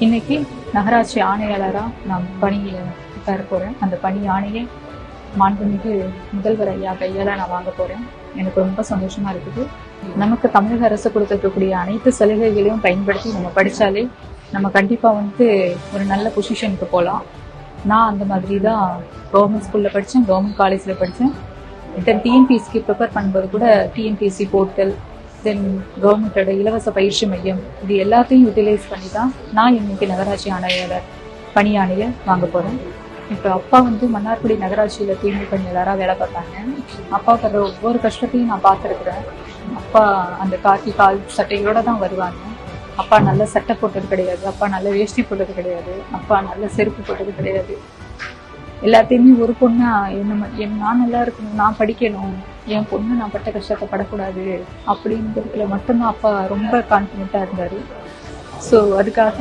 இன்னைக்கு நகராட்சி ஆணையாளராக நான் பணியை பெற போகிறேன். அந்த பணி ஆணையை மாண்புமிகு முதல்வர் ஐயா கையால் நான் வாங்க போகிறேன். எனக்கு ரொம்ப சந்தோஷமா இருக்குது. நமக்கு தமிழக அரசு கொடுத்துருக்கக்கூடிய அனைத்து சலுகைகளையும் பயன்படுத்தி நம்ம படித்தாலே நம்ம கண்டிப்பாக ஒரு நல்ல பொசிஷனுக்கு போகலாம். நான் அந்த மாதிரி தான் கவர்மெண்ட் ஸ்கூலில் படித்தேன், கவர்மெண்ட் காலேஜில் படித்தேன். தென் டிஎன்பிஎஸ்சிக்கு ப்ரிப்பேர் பண்ணும்போது கூட டிஎன்பிஎஸ்சி போர்ட்டல், தென் கவர்மெண்டோட இலவச பயிற்சி மையம், இது எல்லாத்தையும் யூட்டிலைஸ் பண்ணி தான் நான் இன்னைக்கு நகராட்சி ஆணையாளர் பணி ஆணையை வாங்க போகிறேன். இப்போ அப்பா மன்னார்குடி நகராட்சியில் தூய்மை பணியாளராக வேலை பார்த்தாங்க. அப்பா படுற ஒவ்வொரு கஷ்டத்தையும் நான் பார்த்துருக்குறேன். அப்பா அந்த காக்கி கால் சட்டைகளோட தான் வருவாங்க. அப்பா நல்ல சட்டை போட்டது கிடையாது, அப்பா நல்ல வேஷ்டி போட்டது கிடையாது, அப்பா நல்ல செருப்பு போட்டது கிடையாது. எல்லாத்தையுமே ஒரு பொண்ணா நான் நல்லா இருக்கணும், நான் படிக்கணும், என் பொண்ணு நான் பட்ட கஷ்டத்தை படக்கூடாது அப்படிங்கிறதுல மட்டும்தான் அப்பா ரொம்ப கான்ஃபிடென்ட்டாக இருந்தார். ஸோ அதுக்காக